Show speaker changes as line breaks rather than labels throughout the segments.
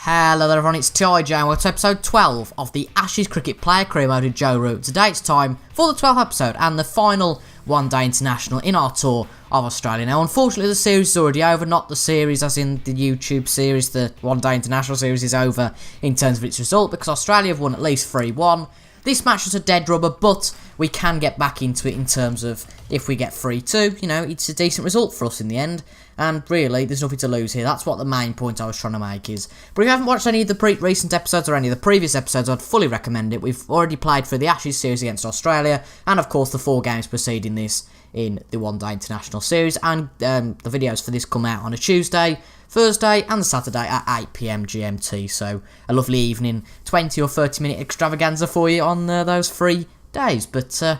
Hello there everyone, it's TIJ and we're to episode 12 of the Ashes Cricket Player Career Mode with Joe Root. Today it's time for the 12th episode and the final one-day international in our tour of Australia. Now unfortunately the series is already over, not the series as in the YouTube series, the one-day international series is over in terms of its result because Australia have won at least 3-1. This match was a dead rubber, but we can get back into it in terms of if we get 3-2, you know, it's a decent result for us in the end. And really, there's nothing to lose here. That's what the main point I was trying to make is. But if you haven't watched any of the recent episodes or any of the previous episodes, I'd fully recommend it. We've already played for the Ashes series against Australia, and of course the 4 games preceding this in the one-day international series. And the videos for this come out on a Tuesday, Thursday and the Saturday at 8 PM GMT. So a lovely evening, 20 or 30 minute extravaganza for you on those 3 days. But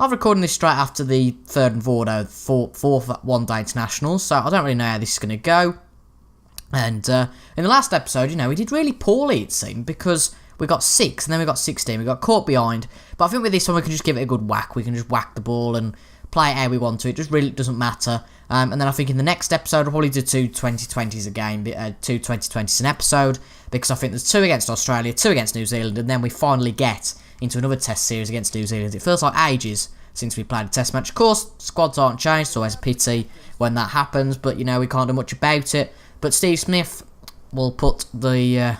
I'm recording this straight after the third and fourth one-day internationals, so I don't really know how this is going to go. And in the last episode, you know, we did really poorly, it seemed, because we got 6 and then we got 16. We got caught behind, but I think with this one we can just give it a good whack. We can just whack the ball and play it how we want to. It just really doesn't matter. And then I think in the next episode I'll probably do 2 2020s a game, 2 2020s an episode, because I think there's 2 against Australia, 2 against New Zealand, and then we finally get into another test series against New Zealand. It feels like ages since we played a test match. Of course, squads aren't changed, it's always a pity when that happens, but you know, we can't do much about it. But Steve Smith will put the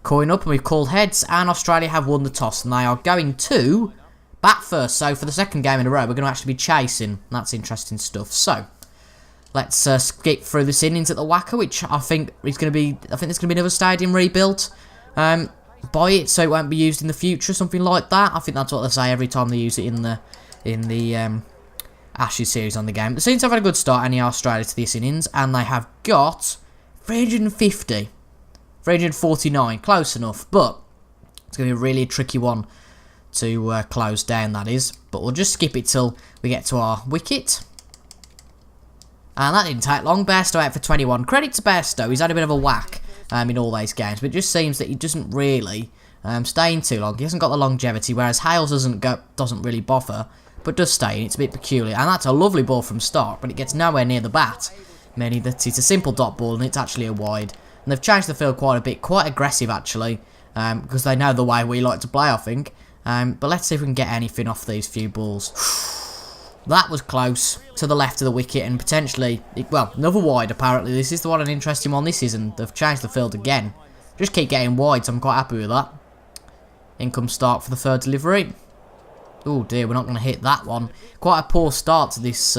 coin up, and we've called heads, and Australia have won the toss, and they are going to bat first. So for the second game in a row, we're going to actually be chasing. That's interesting stuff. So let's skip through this innings at the Waca, which I think is going to be. I think there's going to be another stadium rebuilt. Buy it so it won't be used in the future, something like that. I think that's what they say every time they use it in the Ashes series on the game. It seems to have had a good start, any Australia, to this innings, and they have got 350, 349, close enough, but it's going to be a really tricky one to close down, that is. But we'll just skip it till we get to our wicket. And that didn't take long. Bairstow out for 21. Credit to Bairstow, he's had a bit of a whack in all those games, but it just seems that he doesn't really stay in too long. He hasn't got the longevity, whereas Hales doesn't really bother, but does stay in. It's a bit peculiar, and that's a lovely ball from start, but it gets nowhere near the bat, meaning that it's a simple dot ball and it's actually a wide. And they've changed the field quite a bit, quite aggressive actually, because they know the way we like to play, I think. But let's see if we can get anything off these few balls. That was close to the left of the wicket and potentially, well, another wide apparently. This is an interesting one this isn't. They've changed the field again. Just keep getting wide, so I'm quite happy with that. In comes Stark for the third delivery. Oh dear, we're not going to hit that one. Quite a poor start to this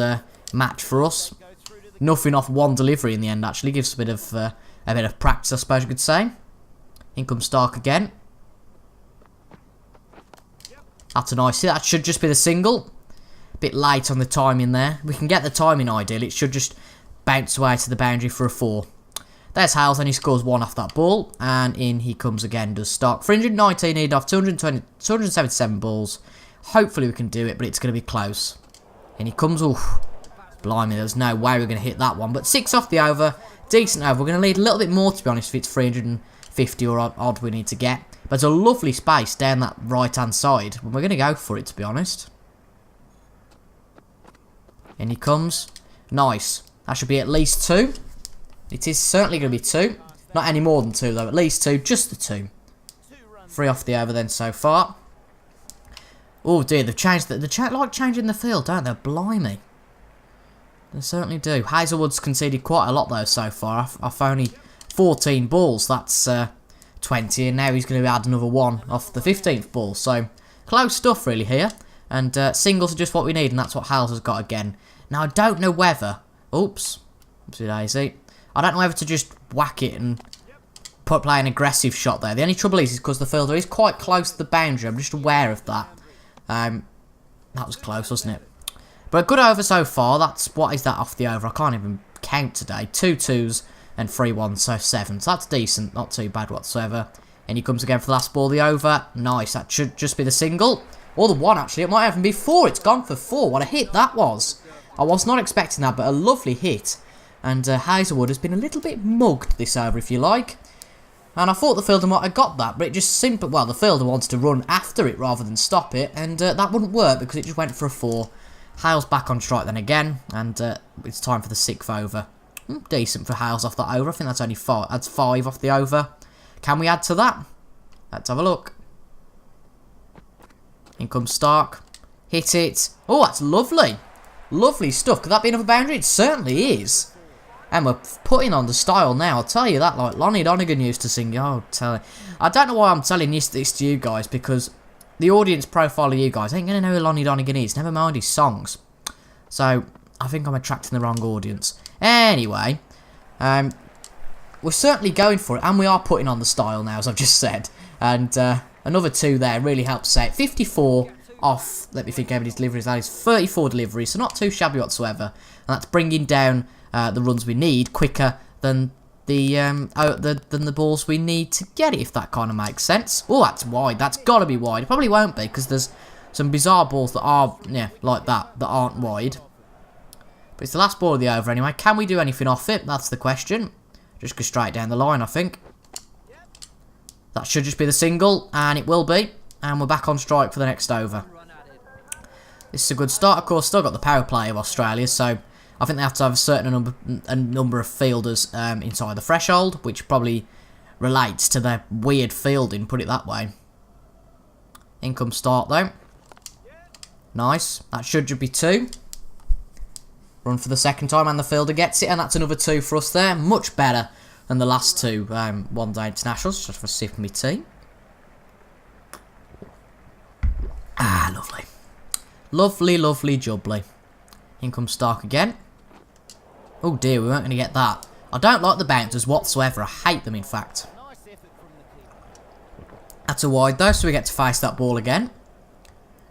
match for us. Nothing off one delivery in the end actually. Gives a bit of practice, I suppose you could say. In comes Stark again. That's a nice hit. That should just be the single. Bit late on the timing there. We can get the timing ideal. It should just bounce away to the boundary for a 4. There's Hales, and he scores 1 off that ball. And in he comes again, does Stark. 319 needed off 277 balls. Hopefully we can do it, but it's going to be close. In he comes. Oof. Blimey, there's no way we're going to hit that one. But 6 off the over. Decent over. We're going to need a little bit more, to be honest, if it's 350 or odd we need to get. But it's a lovely space down that right-hand side. We're going to go for it, to be honest. In he comes. Nice. That should be at least 2. It is certainly going to be 2. Not any more than 2 though. At least 2. Just the 2. 3 off the over then so far. Oh dear. They've changed. They like changing the field, don't they? Blimey. They certainly do. Hazelwood's conceded quite a lot though so far. I've only 14 balls. That's 20. And now he's going to add another 1 off the 15th ball. So close stuff really here. And singles are just what we need, and that's what Hales has got again. Now, I don't know whether... Oops. Oopsie daisy. I don't know whether to just whack it and play an aggressive shot there. The only trouble is because the fielder is quite close to the boundary. I'm just aware of that. That was close, wasn't it? But a good over so far. What is that off the over? I can't even count today. 2 2s and 3 1s, so 7. So that's decent. Not too bad whatsoever. And he comes again for the last ball, the over. Nice. That should just be the single. Or the 1 actually, it might even be 4. It's gone for 4. What a hit that was. I was not expecting that, but a lovely hit. And Hazelwood has been a little bit mugged this over, if you like. And I thought the fielder might have got that, but it just simply, well, the fielder wanted to run after it rather than stop it, and that wouldn't work because it just went for a 4. Hale's back on strike then again, and it's time for the 6th over. Decent for Hales off that over. I think that's only 5. That's 5 off the over. Can we add to that? Let's have a look. In comes Stark. Hit it. Oh, that's lovely. Lovely stuff. Could that be another boundary? It certainly is. And we're putting on the style now. I'll tell you that, like Lonnie Donegan used to sing. Oh, I don't know why I'm telling this to you guys, because the audience profile of you guys ain't going to know who Lonnie Donegan is. Never mind his songs. So, I think I'm attracting the wrong audience. Anyway, we're certainly going for it, and we are putting on the style now, as I've just said. And another 2 there really helps say it. 54 off, let me think how many deliveries that is. 34 deliveries, so not too shabby whatsoever. And that's bringing down the runs we need quicker than the balls we need to get it, if that kind of makes sense. Oh, that's wide. That's got to be wide. It probably won't be, because there's some bizarre balls that are, yeah, like that aren't wide. But it's the last ball of the over anyway. Can we do anything off it? That's the question. Just go straight down the line, I think. That should just be the single, and it will be. And we're back on strike for the next over. This is a good start. Of course, still got the power play of Australia, so I think they have to have a certain number of fielders inside the threshold, which probably relates to their weird fielding, put it that way. In comes Start, though. Nice. That should just be 2. Run for the second time, and the fielder gets it, and that's another 2 for us there. Much better than the last 2 one-day internationals. Just for a sip of my tea. Ah, lovely. Lovely, lovely, jubbly. In comes Stark again. Oh dear, we weren't going to get that. I don't like the bouncers whatsoever. I hate them, in fact. That's a wide, though, so we get to face that ball again.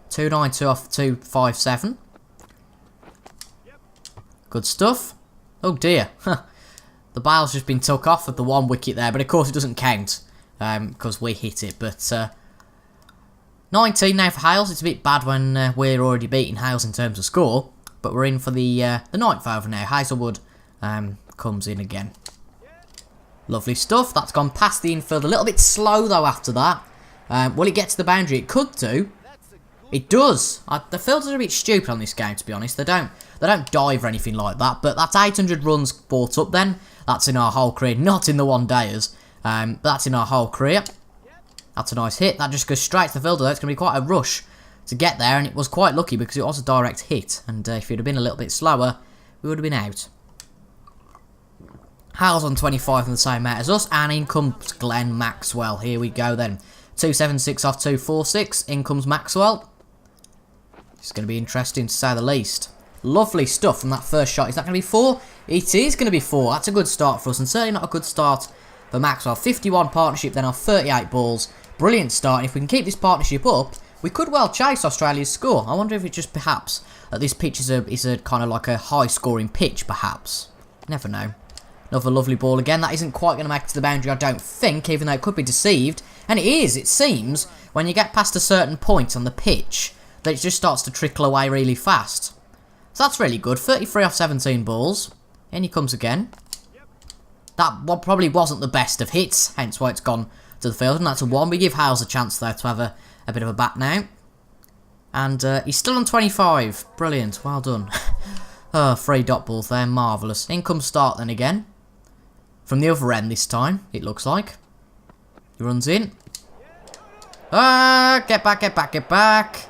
292 off 257. Good stuff. Oh dear. The bail's just been took off of the 1 wicket there, but of course it doesn't count because we hit it. But 19 now for Hales. It's a bit bad when we're already beating Hales in terms of score, but we're in for the 9th over now. Hazelwood comes in again. Lovely stuff. That's gone past the infield. A little bit slow though after that. Will it get to the boundary? It could do. It does. The fielders are a bit stupid on this game, to be honest. They don't dive or anything like that. But that's 800 runs brought up then. That's in our whole career, not in the one-dayers. But that's in our whole career. That's a nice hit. That just goes straight to the fielder, though. It's going to be quite a rush to get there. And it was quite lucky because it was a direct hit. And if you'd have been a little bit slower, we would have been out. Hal's on 25 in the same amount as us. And in comes Glenn Maxwell. Here we go then. 276 off 246. In comes Maxwell. It's going to be interesting to say the least. Lovely stuff from that first shot. Is that going to be 4? It is going to be 4. That's a good start for us, and certainly not a good start for Maxwell. 51 partnership then off 38 balls. Brilliant start, and if we can keep this partnership up, we could well chase Australia's score. I wonder if it just perhaps that this pitch is a kind of like a high-scoring pitch, perhaps. Never know. Another lovely ball again. That isn't quite going to make it to the boundary, I don't think, even though it could be deceived. And it is, it seems, when you get past a certain point on the pitch, that it just starts to trickle away really fast. So that's really good. 33 off 17 balls. In he comes again. That one probably wasn't the best of hits, hence why it's gone to the field. And that's a 1. We give Hales a chance, though, to have a bit of a bat now. And he's still on 25. Brilliant. Well done. Oh, 3 dot balls there. Marvellous. In comes Start then again. From the other end this time, it looks like. He runs in. Get back, get back, get back.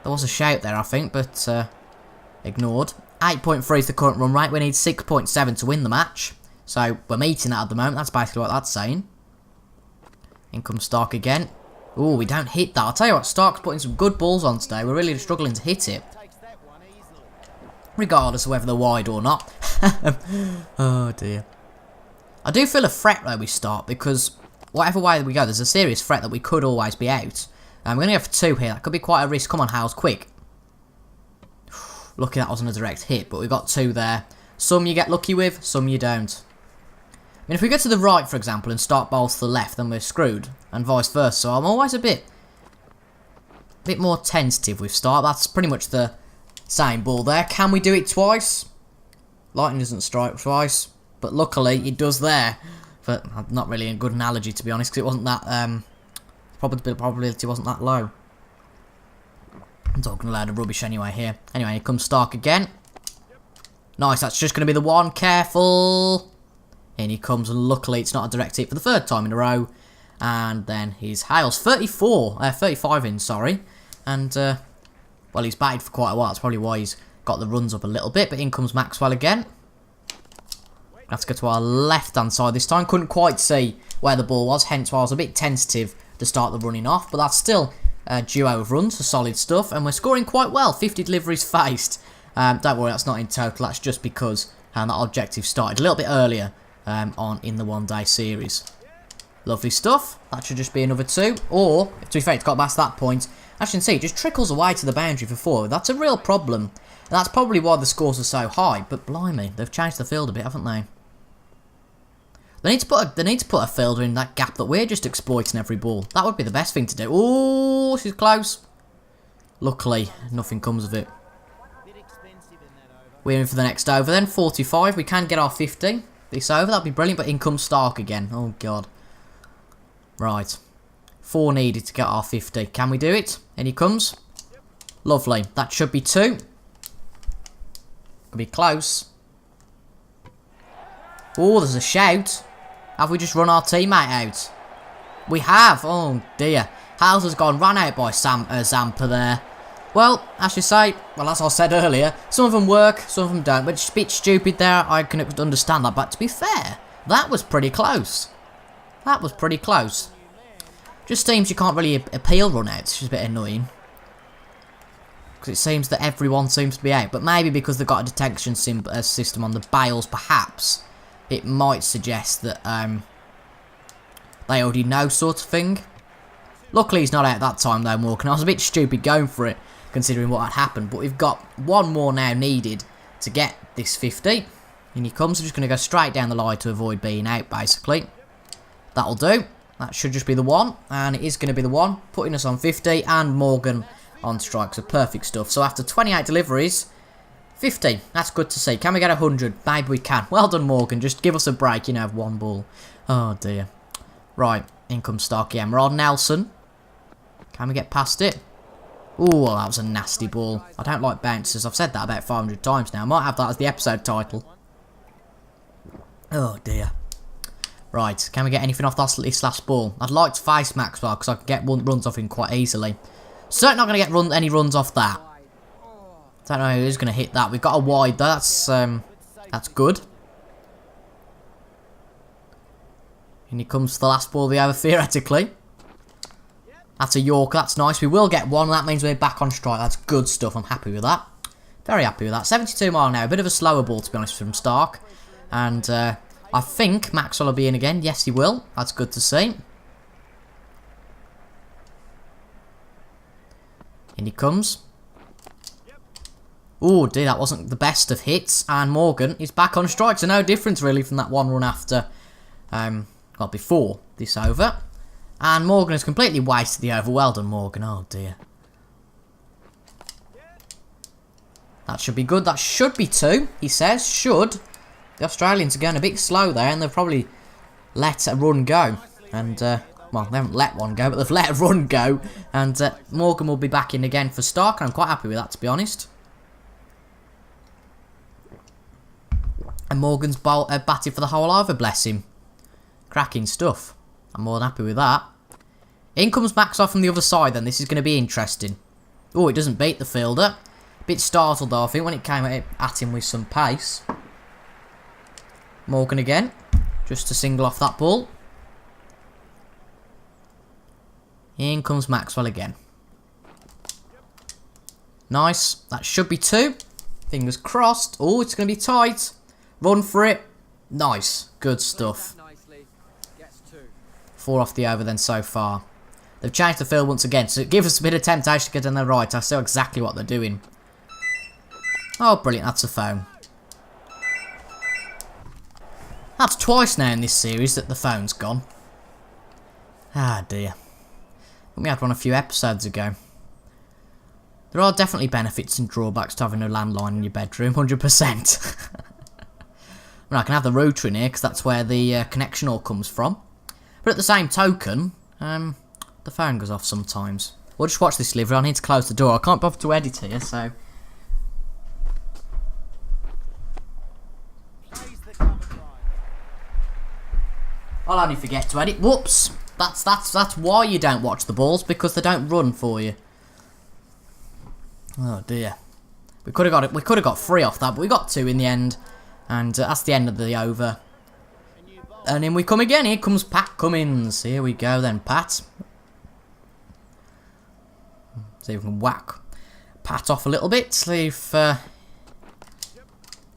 There was a shout there, I think, but ignored. 8.3 is the current run rate. We need 6.7 to win the match. So we're meeting that at the moment. That's basically what that's saying. In comes Stark again. Oh, we don't hit that. I'll tell you what, Stark's putting some good balls on today. We're really struggling to hit it. Regardless of whether they're wide or not. Oh, dear. I do feel a threat though we start, because whatever way we go, there's a serious threat that we could always be out. We're going to go for 2 here. That could be quite a risk. Come on, Hales, quick. Lucky that wasn't a direct hit, but we've got 2 there. Some you get lucky with, some you don't. I mean, if we go to the right, for example, and start balls to the left, then we're screwed, and vice versa. So I'm always a bit more tentative with Start. That's pretty much the same ball there. Can we do it twice? Lightning doesn't strike twice, but luckily it does there. But not really a good analogy, to be honest, because it wasn't that... probability wasn't that low. I'm talking a load of rubbish anyway here. Anyway, here comes Stark again. Nice, that's just going to be the one. Careful. In he comes, and luckily it's not a direct hit for the third time in a row. And then he's Hales. 35 in, sorry. And, well, he's batted for quite a while. That's probably why he's got the runs up a little bit. But in comes Maxwell again. Have to go to our left-hand side this time. Couldn't quite see where the ball was, hence why I was a bit tentative to start the running off. But that's still a duo of runs, so solid stuff. And we're scoring quite well. 50 deliveries faced. Don't worry, that's not in total. That's just because that objective started a little bit earlier on in the one-day series. Lovely stuff. That should just be another 2. Or, to be fair, it's got past that point. As you can see, it just trickles away to the boundary for 4. That's a real problem. And that's probably why the scores are so high. But blimey, they've changed the field a bit, haven't they? They need to put a fielder in that gap that we're just exploiting every ball. That would be the best thing to do. Oh, she's close. Luckily, nothing comes of it. We're in for the next over then. 45. We can get our 50. This over, that'd be brilliant. But in comes Stark again. Oh, God. Right. 4 needed to get our 50. Can we do it? In he comes. Lovely. That should be 2. Could be close. Oh, there's a shout. Have we just run our teammate out? We have. Oh, dear. Hales has gone ran out by Zampa there. Well, as you say, well, as I said earlier, some of them work, some of them don't. But it's a bit stupid there. I can understand that. But to be fair, that was pretty close. That was pretty close. Just seems you can't really appeal run-outs. It's just a bit annoying. Because it seems that everyone seems to be out. But maybe because they've got a detection system on the bails, perhaps, it might suggest that they already know sort of thing. Luckily, he's not out that time, though, Morgan. I was a bit stupid going for it, considering what had happened. But we've got 1 more now needed to get this 50. In he comes. I'm just going to go straight down the line to avoid being out, basically. That'll do. That should just be the 1. And it is going to be the 1, putting us on 50. And Morgan on strike. So perfect stuff. So after 28 deliveries, 50. That's good to see. Can we get 100? Maybe we can. Well done, Morgan. Just give us a break. You know, have 1 ball. Oh, dear. Right. In comes Starkey Emerald. Nelson. Can we get past it? Ooh, well, that was a nasty ball. I don't like bounces. I've said that about 500 times now. I might have that as the episode title. Oh, dear. Right, can we get anything off this last ball? I'd like to face Maxwell because I can get runs off him quite easily. Certainly not going to get any runs off that. Don't know who's going to hit that. We've got a wide there. That's good. And he comes to the last ball of the over, theoretically. That's a Yorker. That's nice. We will get 1. That means we're back on strike. That's good stuff. I'm happy with that. Very happy with that. 72 mile an hour. A bit of a slower ball, to be honest, from Stark. And I think Maxwell will be in again. Yes, he will. That's good to see. In he comes. Oh, dear, that wasn't the best of hits. And Morgan is back on strike. So no difference, really, from that 1 run after, well, before this over. And Morgan has completely wasted the over. Well done, Morgan. Oh, dear. That should be good. That should be 2, he says. Should. The Australians are going a bit slow there, and they've probably let a run go. And, well, they haven't let one go, but they've let a run go. And Morgan will be back in again for Stark, and I'm quite happy with that, to be honest. And Morgan's batted for the whole over, bless him. Cracking stuff. I'm more than happy with that. In comes Maxwell from the other side, then. This is going to be interesting. Oh, it doesn't beat the fielder. Bit startled, though, I think, when it came at him with some pace. Morgan again. Just to single off that ball. In comes Maxwell again. Nice. That should be 2. Fingers crossed. Oh, it's going to be tight. Run for it. Nice. Good stuff. 4 off the over then so far. They've changed the field once again, so it gives us a bit of temptation to get on the right. I see exactly what they're doing. Oh, brilliant. That's a phone. That's twice now in this series that the phone's gone. Ah, dear. We had one a few episodes ago. There are definitely benefits and drawbacks to having a landline in your bedroom, 100%. I mean, I can have the router in here because that's where the connection all comes from. But at the same token, the phone goes off sometimes. We'll just watch this delivery. I need to close the door. I can't bother to edit here, so... I'll only forget to edit. Whoops. That's why you don't watch the balls, because they don't run for you. Oh dear. We could have got 3 off that, but we got 2 in the end. And that's the end of the over. And in we come again. Here comes Pat Cummins. Here we go then, Pat. See if we can whack Pat off a little bit. See if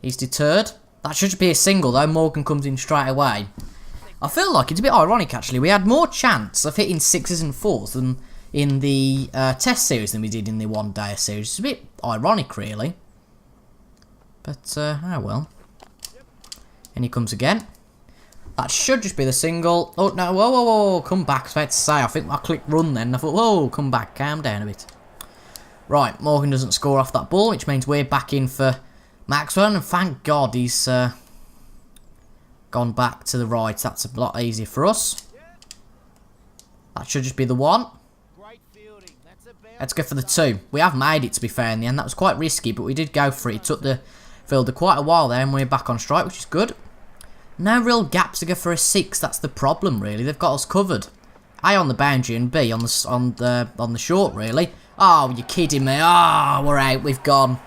he's deterred. That should be a single though. Morgan comes in straight away. I feel like it's a bit ironic actually. We had more chance of hitting 6s and 4s than in the test series than we did in the one-day series. It's a bit ironic really. But, oh well. And he comes again. That should just be the single. Oh, no, whoa, whoa, whoa, come back. I was about to say, I think I clicked run then. I thought, whoa, come back, calm down a bit. Right, Morgan doesn't score off that ball, which means we're back in for Maxwell. And thank God he's gone back to the right. That's a lot easier for us. That should just be the 1. Let's go for the 2. We have made it, to be fair, in the end. That was quite risky, but we did go for it. It took the fielder quite a while there, and we're back on strike, which is good. No real gaps to go for a 6. That's the problem, really. They've got us covered. A on the boundary and B on the short, really. Oh, you're kidding me. Oh, we're out. We've gone.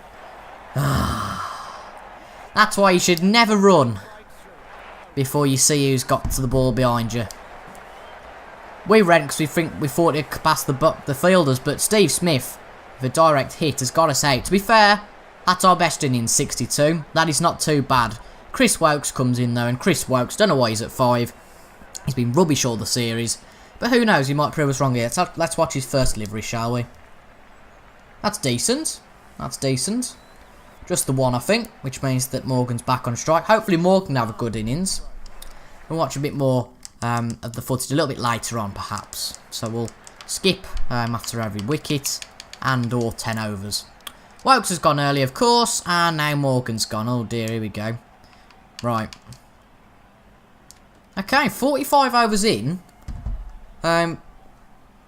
That's why you should never run before you see who's got to the ball behind you. We ran because we thought it'd pass the fielders, but Steve Smith, with a direct hit, has got us out. To be fair, that's our best innings, 62. That is not too bad. Chris Wokes comes in though, and Chris Wokes, don't know why he's at 5. He's been rubbish all the series. But who knows, he might prove us wrong here. Let's watch his first delivery, shall we? That's decent. That's decent. Just the 1, I think, which means that Morgan's back on strike. Hopefully Morgan can have a good innings. We'll watch a bit more of the footage a little bit later on, perhaps. So we'll skip after every wicket and or 10 overs. Wokes has gone early, of course, and now Morgan's gone. Oh dear, here we go. Right. Okay, 45 overs in. And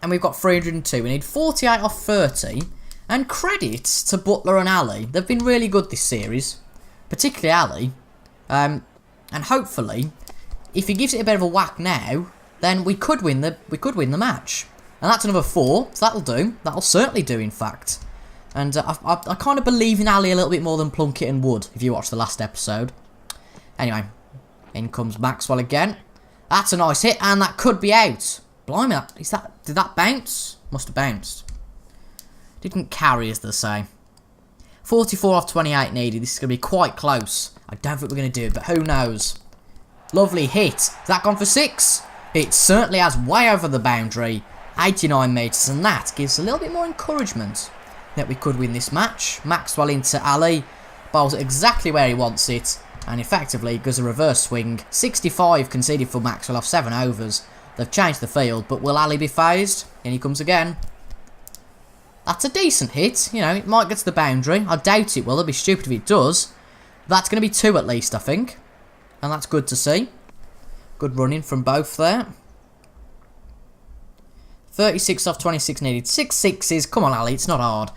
we've got 302. We need 48 off 30. And credit to Butler and Ali. They've been really good this series. Particularly Ali. And hopefully, if he gives it a bit of a whack now, then we could win the match. And that's another 4. So that'll do. That'll certainly do, in fact. And I kind of believe in Ali a little bit more than Plunkett and Wood, if you watched the last episode. Anyway, in comes Maxwell again. That's a nice hit, and that could be out. Blimey, did that bounce? Must have bounced. Didn't carry, as they say. 44 off 28 needed. This is going to be quite close. I don't think we're going to do it, but who knows? Lovely hit. Has that gone for 6? It certainly has, way over the boundary. 89 metres, and that gives a little bit more encouragement that we could win this match. Maxwell into Ali. Bowls it exactly where he wants it. And effectively goes a reverse swing. 65 conceded for Maxwell off 7 overs. They've changed the field, but will Ali be phased? In he comes again. That's a decent hit. You know, it might get to the boundary. I doubt it will. It'd be stupid if it does. That's going to be 2 at least, I think. And that's good to see. Good running from both there. 36 off 26 needed. 6 sixes. Come on, Ali. It's not hard.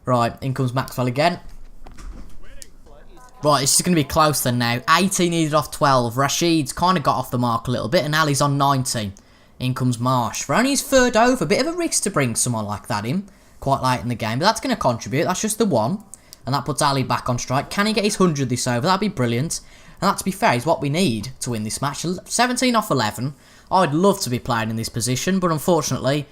Right, in comes Maxwell again. Right, this is going to be close then now. 18 needed off 12. Rashid's kind of got off the mark a little bit, and Ali's on 90. In comes Marsh. For only his 3rd over, bit of a risk to bring someone like that in quite late in the game, but that's going to contribute. That's just the 1, and that puts Ali back on strike. Can he get his 100 this over? That'd be brilliant. And that, to be fair, is what we need to win this match. 17 off 11. I'd love to be playing in this position, but unfortunately,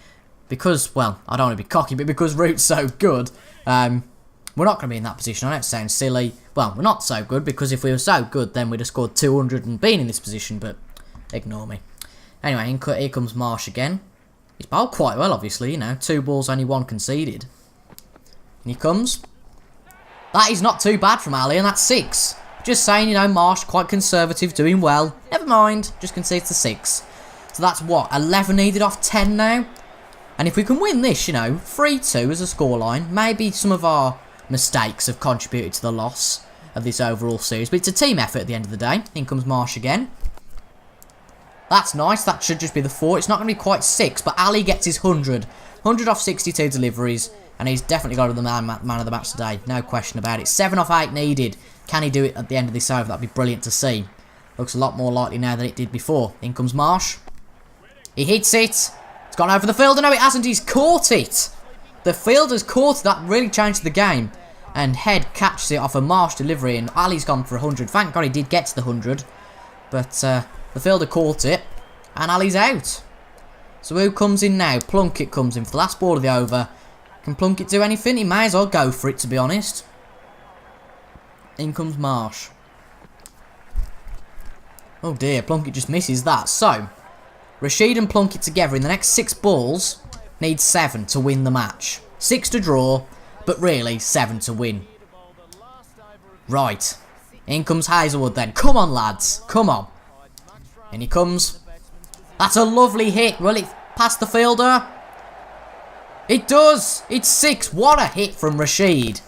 because, well, I don't want to be cocky, but because Root's so good, we're not going to be in that position. I know it sounds silly. Well, we're not so good, because if we were so good, then we'd have scored 200 and been in this position, but ignore me. Anyway, here comes Marsh again. He's bowled quite well, obviously, you know. 2 balls, only 1 conceded. And he comes. That is not too bad from Ali, and that's 6. Just saying, you know, Marsh, quite conservative, doing well. Never mind, just concedes the 6. So that's what, 11 needed off 10 now? And if we can win this, you know, 3-2 as a scoreline, maybe some of our mistakes have contributed to the loss of this overall series. But it's a team effort at the end of the day. In comes Marsh again. That's nice. That should just be the 4. It's not going to be quite 6, but Ali gets his 100. 100 off 62 deliveries, and he's definitely got to be the man of the match today. No question about it. 7 off 8 needed. Can he do it at the end of this over? That'd be brilliant to see. Looks a lot more likely now than it did before. In comes Marsh. He hits it. It's gone over the fielder. No, it hasn't. He's caught it. The fielder's caught it. That really changed the game. And Head catches it off a Marsh delivery. And Ali's gone for 100. Thank God he did get to the 100. But the fielder caught it. And Ali's out. So who comes in now? Plunkett comes in for the last ball of the over. Can Plunkett do anything? He may as well go for it, to be honest. In comes Marsh. Oh dear, Plunkett just misses that. So, Rashid and Plunkett together in the next 6 balls need 7 to win the match. 6 to draw, but really 7 to win. Right. In comes Hazelwood then. Come on, lads. Come on. In he comes. That's a lovely hit. Will it pass the fielder? It does. It's 6. What a hit from Rashid.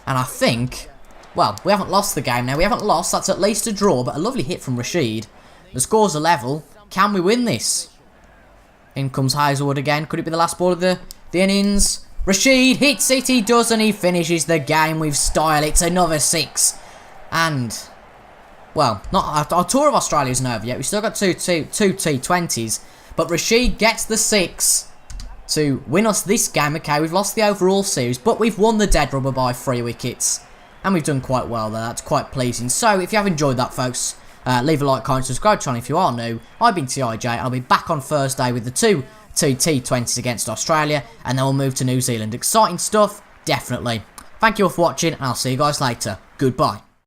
And I think, well, we haven't lost the game now. We haven't lost. That's at least a draw, but a lovely hit from Rashid. The scores are level. Can we win this? In comes Hazelwood again. Could it be the last ball of the innings? Rashid hits it. He does, and he finishes the game with style. It's another 6. And, well, not our tour of Australia isn't over yet. We've still got two T20s. But Rashid gets the 6 to win us this game. Okay, we've lost the overall series, but we've won the dead rubber by 3 wickets. And we've done quite well there. That's quite pleasing. So, if you have enjoyed that, folks, leave a like, comment, subscribe to the channel if you are new. I've been TIJ, and I'll be back on Thursday with the two T20s against Australia, and then we'll move to New Zealand. Exciting stuff, definitely. Thank you all for watching, and I'll see you guys later. Goodbye.